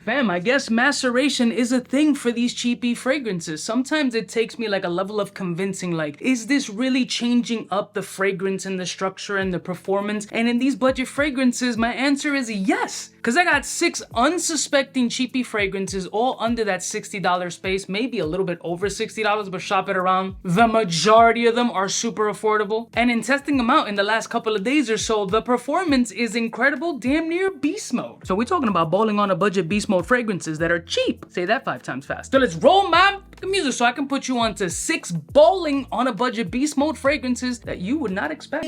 Fam, I guess maceration is a thing for these cheapy fragrances. Sometimes it takes me like a level of convincing, like, is this really changing up the fragrance and the structure and the performance? And in these budget fragrances, my answer is yes. Cause I got 6 unsuspecting cheapy fragrances all under that $60 space, maybe a little bit over $60, but shop it around. The majority of them are super affordable. And in testing them out in the last couple of days or so, the performance is incredible, damn near beast mode. So we're talking about bowling on a budget beast mode fragrances that are cheap. Say that 5 times fast. So let's roll my music so I can put you onto 6 bowling on a budget beast mode fragrances that you would not expect.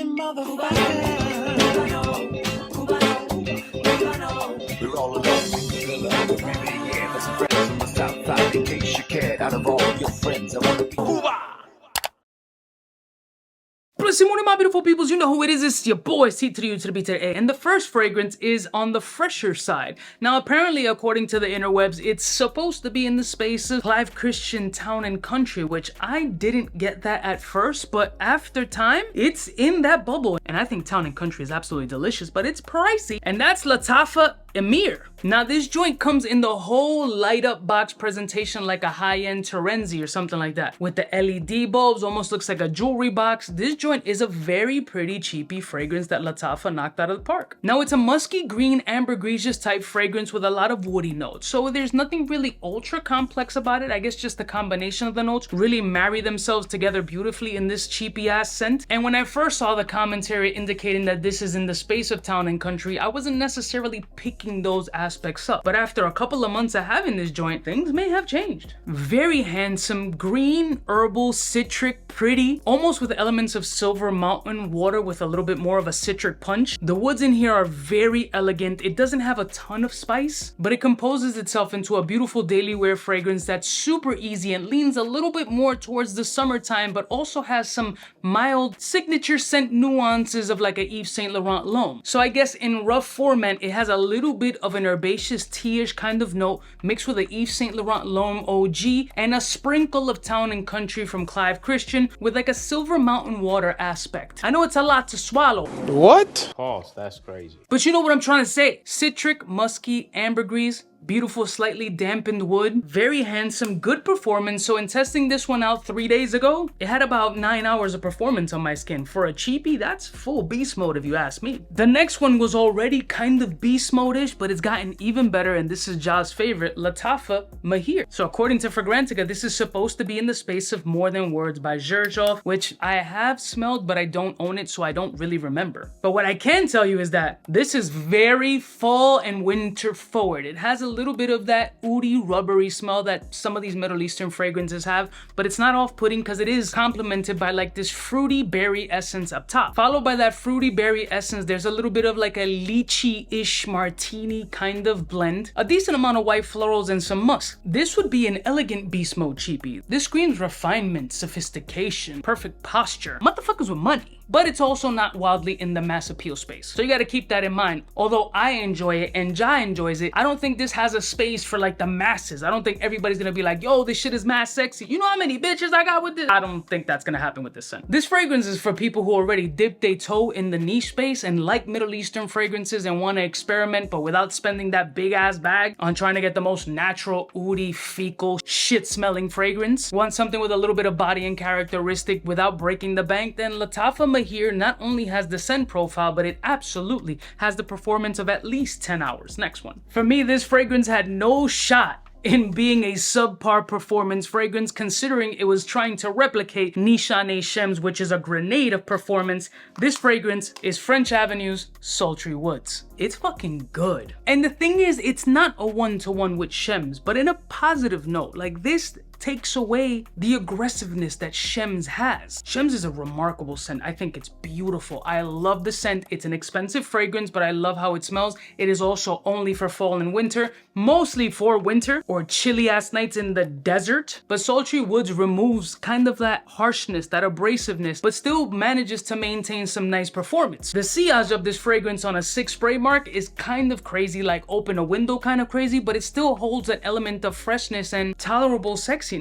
We're all alone in the villa, the river, yeah, there's some friends from the south side. In case you cared, out of all your friends, I wanna be Cuba. Listen, one of my beautiful peoples, you know who it is. It's your boy, 𝐷𝐸𝗏𝗏𝗏𝗏. And the first fragrance is on the fresher side. Now, apparently, according to the interwebs, it's supposed to be in the space of Clive Christian Town and Country, which I didn't get that at first, but after time, it's in that bubble. And I think Town and Country is absolutely delicious, but it's pricey. And that's Lattafa Amir. Now, this joint comes in the whole light up box presentation like a high-end Terenzi or something like that. With the LED bulbs, almost looks like a jewelry box. This joint is a very pretty cheapy fragrance that Lattafa knocked out of the park. Now, it's a musky green ambergris type fragrance with a lot of woody notes. So there's nothing really ultra complex about it. I guess just the combination of the notes really marry themselves together beautifully in this cheapy ass scent. And when I first saw the commentary indicating that this is in the space of Town and Country, I wasn't necessarily picking those aspects up. But after a couple of months of having this joint, things may have changed. Very handsome, green, herbal, citric, pretty, almost with elements of silver mountain water with a little bit more of a citric punch. The woods in here are very elegant. It doesn't have a ton of spice, but it composes itself into a beautiful daily wear fragrance that's super easy and leans a little bit more towards the summertime, but also has some mild signature scent nuances of like a 𝐷𝐸𝐴𝐵 L'Homme. So I guess in rough format, it has a little bit of an herbaceous tea-ish kind of note mixed with a 𝐷𝐸𝐴𝐵 L'Homme OG and a sprinkle of Town and Country from Clive Christian with like a silver mountain water aspect. I know it's a lot to swallow. What? Pause, that's crazy. But you know what I'm trying to say. Citric, musky, ambergris, beautiful, slightly dampened wood, very handsome, good performance. So in testing this one out 3 days ago, it had about 9 hours of performance on my skin. For a cheapie, that's full beast mode if you ask me. The next one was already kind of beast mode-ish, but it's gotten even better, and this is Ja's favorite, Lattafa Mahir. So according to Fragrantica, this is supposed to be in the space of More Than Words by 𝗙𝗏𝗏, which I have smelled, but I don't own it, so I don't really remember. But what I can tell you is that this is very fall and winter forward. It has a little bit of that woody, rubbery smell that some of these Middle Eastern fragrances have, but it's not off-putting because it is complemented by like this fruity berry essence up top. Followed by that fruity berry essence, there's a little bit of like a lychee-ish martini kind of blend, a decent amount of white florals and some musk. This would be an elegant beast mode cheapie. This screams refinement, sophistication, perfect posture. Motherfuckers with money. But it's also not wildly in the mass appeal space. So you gotta keep that in mind. Although I enjoy it and Ja enjoys it, I don't think this has a space for like the masses. I don't think everybody's gonna be like, yo, this shit is mass sexy. You know how many bitches I got with this? I don't think that's gonna happen with this scent. This fragrance is for people who already dipped their toe in the niche space and like Middle Eastern fragrances and wanna experiment, but without spending that big ass bag on trying to get the most natural, woody, fecal, shit smelling fragrance. Want something with a little bit of body and characteristic without breaking the bank? Then Lattafa Mahir not only has the scent profile, but it absolutely has the performance of at least 10 hours. Next one. For me, this fragrance had no shot in being a subpar performance fragrance, considering it was trying to replicate Nishane Shems, which is a grenade of performance. This fragrance is French Avenue's Sultry Woods. It's fucking good. And the thing is, it's not a one-to-one with Shems, but in a positive note. Like, this takes away the aggressiveness that Shems has. Shems is a remarkable scent. I think it's beautiful. I love the scent. It's an expensive fragrance, but I love how it smells. It is also only for fall and winter, mostly for winter or chilly ass nights in the desert. But Sultry Woods removes kind of that harshness, that abrasiveness, but still manages to maintain some nice performance. The sillage of this fragrance on a 6 spray mark is kind of crazy, like open a window kind of crazy, but it still holds an element of freshness and tolerable sexiness.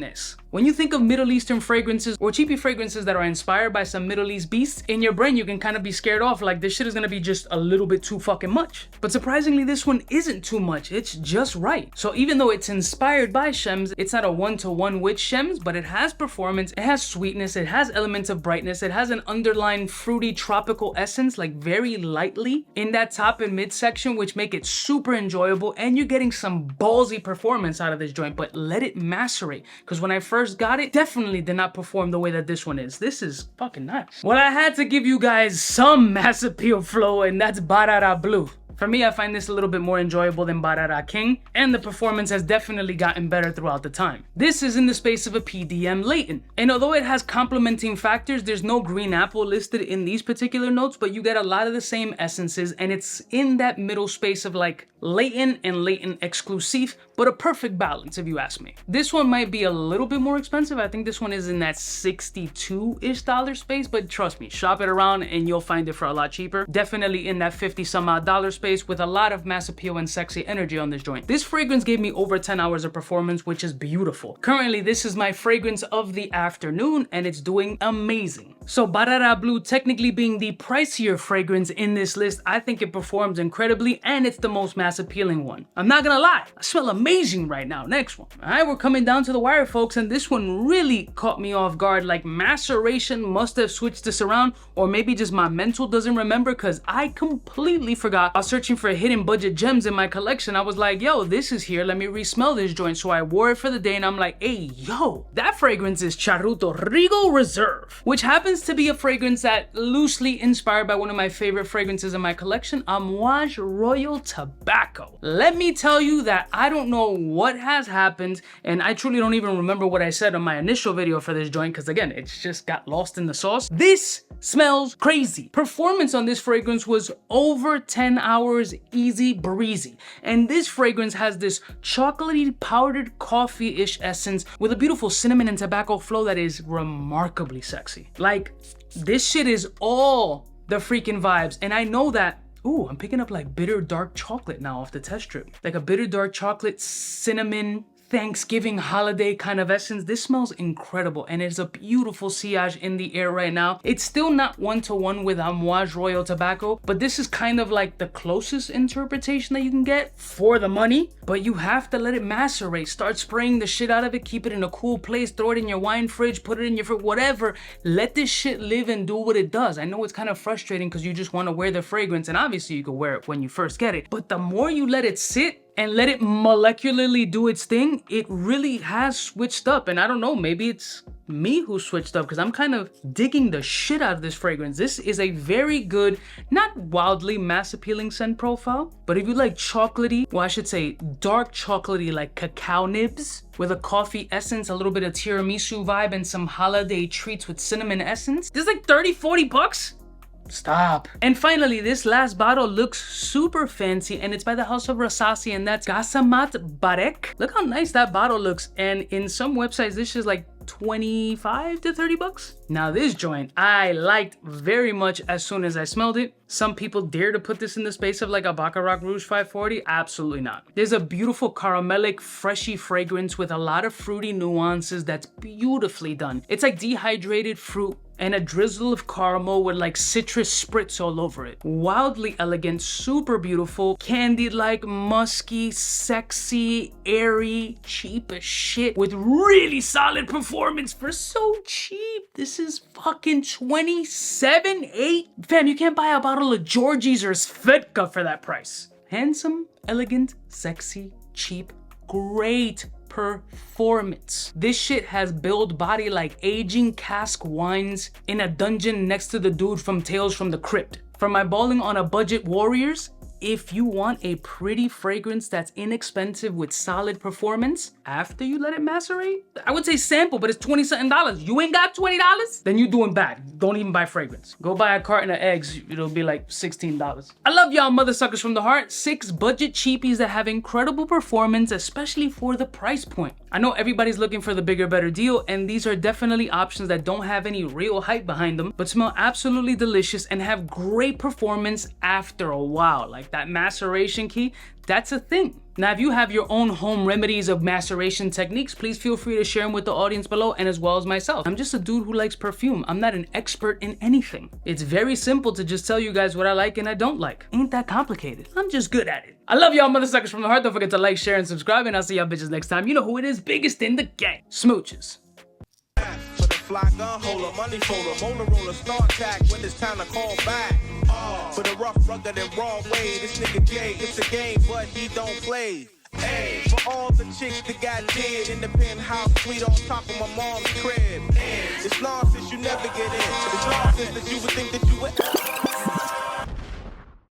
When you think of Middle Eastern fragrances or cheapy fragrances that are inspired by some Middle East beasts, in your brain you can kind of be scared off like this shit is gonna be just a little bit too fucking much. But surprisingly, this one isn't too much, it's just right. So even though it's inspired by 𝗬𝗔, it's not a one-to-one with 𝗬𝗔, but it has performance, it has sweetness, it has elements of brightness, it has an underlying fruity tropical essence, like very lightly in that top and mid section, which make it super enjoyable, and you're getting some ballsy performance out of this joint. But let it macerate, because when I first got it, definitely did not perform the way that this one is. This is fucking nice. Well, I had to give you guys some mass appeal flow, and that's 𝗙𝗲𝗏 Blue. For me, I find this a little bit more enjoyable than 𝗙𝗲𝗏 King, and the performance has definitely gotten better throughout the time. This is in the space of a PDM latent, and although it has complementing factors, there's no green apple listed in these particular notes, but you get a lot of the same essences, and it's in that middle space of like latent and latent exclusive, but a perfect balance if you ask me. This one might be a little bit more expensive. I think this one is in that $62-ish space, but trust me, shop it around and you'll find it for a lot cheaper. Definitely in that $50 some odd space, with a lot of mass appeal and sexy energy on this joint. This fragrance gave me over 10 hours of performance, which is beautiful. Currently, this is my fragrance of the afternoon, and it's doing amazing. So 𝗙𝗏𝗏 Blue, technically being the pricier fragrance in this list, I think it performs incredibly, and it's the most mass appealing one. I'm not gonna lie, I smell amazing right now. Next one. All right, we're coming down to the wire, folks, and this one really caught me off guard. Like, maceration must have switched this around, or maybe just my mental doesn't remember, because I completely forgot. I was searching for hidden budget gems in my collection. I was like, yo, this is here, let me re-smell this joint. So I wore it for the day, and I'm like, hey, yo, that fragrance is Charuto Rigo Reserve, which happens to be a fragrance that loosely inspired by one of my favorite fragrances in my collection, Amouage Royal Tobacco. Let me tell you that I don't know what has happened, and I truly don't even remember what I said on my initial video for this joint, because again, it's just got lost in the sauce. This smells crazy. Performance on this fragrance was over 10 hours easy breezy, and this fragrance has this chocolatey powdered coffee-ish essence with a beautiful cinnamon and tobacco flow that is remarkably sexy. Like, this shit is all the freaking vibes, and I know that. Ooh, I'm picking up like bitter dark chocolate now off the test strip, like a bitter dark chocolate cinnamon Thanksgiving holiday kind of essence. This smells incredible, and it's a beautiful sillage in the air right now. It's still not one-to-one with Amouage Royal Tobacco, but this is kind of like the closest interpretation that you can get for the money. But you have to let it macerate. Start spraying the shit out of it, keep it in a cool place, throw it in your wine fridge, put it in your fridge, whatever. Let this shit live and do what it does. I know it's kind of frustrating because you just want to wear the fragrance, and obviously you can wear it when you first get it, but the more you let it sit and let it molecularly do its thing, it really has switched up. And I don't know, maybe it's me who switched up, because I'm kind of digging the shit out of this fragrance. This is a very good, not wildly mass appealing scent profile, but if you like chocolatey, well, I should say dark chocolatey, like cacao nibs with a coffee essence, a little bit of tiramisu vibe, and some holiday treats with cinnamon essence, this is like 30-40 bucks. Stop. And finally, this last bottle looks super fancy, and it's by the house of Rasasi, and that's Gasamat B. Look how nice that bottle looks, and in some websites this is like 25 to 30 bucks. Now this joint I liked very much as soon as I smelled it. Some people dare to put this in the space of like a Baccarat Rouge 540. Absolutely not. There's a beautiful caramelic, freshy fragrance with a lot of fruity nuances that's beautifully done. It's like dehydrated fruit and a drizzle of caramel with like citrus spritz all over it. Wildly elegant, super beautiful, candy-like, musky, sexy, airy, cheap as shit with really solid performance for so cheap. This is fucking $27.8. Fam, you can't buy a bottle of Georgie's or 𝗙𝗏𝗏 for that price. Handsome, elegant, sexy, cheap, great performance. This shit has build body like aging cask wines in a dungeon next to the dude from Tales from the Crypt. For my balling on a budget warriors, if you want a pretty fragrance that's inexpensive with solid performance after you let it macerate, I would say sample, but it's $20-something. You ain't got $20? Then you doing bad. Don't even buy fragrance. Go buy a carton of eggs. It'll be like $16. I love y'all mother suckers from the heart. 6 budget cheapies that have incredible performance, especially for the price point. I know everybody's looking for the bigger, better deal, and these are definitely options that don't have any real hype behind them, but smell absolutely delicious and have great performance after a while. Like that maceration key, that's a thing. Now, if you have your own home remedies of maceration techniques, please feel free to share them with the audience below and as well as myself. I'm just a dude who likes perfume. I'm not an expert in anything. It's very simple to just tell you guys what I like and I don't like. Ain't that complicated. I'm just good at it. I love y'all mother suckers from the heart. Don't forget to like, share, and subscribe, and I'll see y'all bitches next time. You know who it is, biggest in the gang. Smooches. For the fly gun holder, money folder, motor roller, start tag when it's time to call back. For the rough, rugged, and raw way, this nigga Jay, it's a game, but he don't play. Hey, for all the chicks that got dead in the penthouse suite on top of my mom's crib. It's nonsense you never get in. It's nonsense that you would think that you would.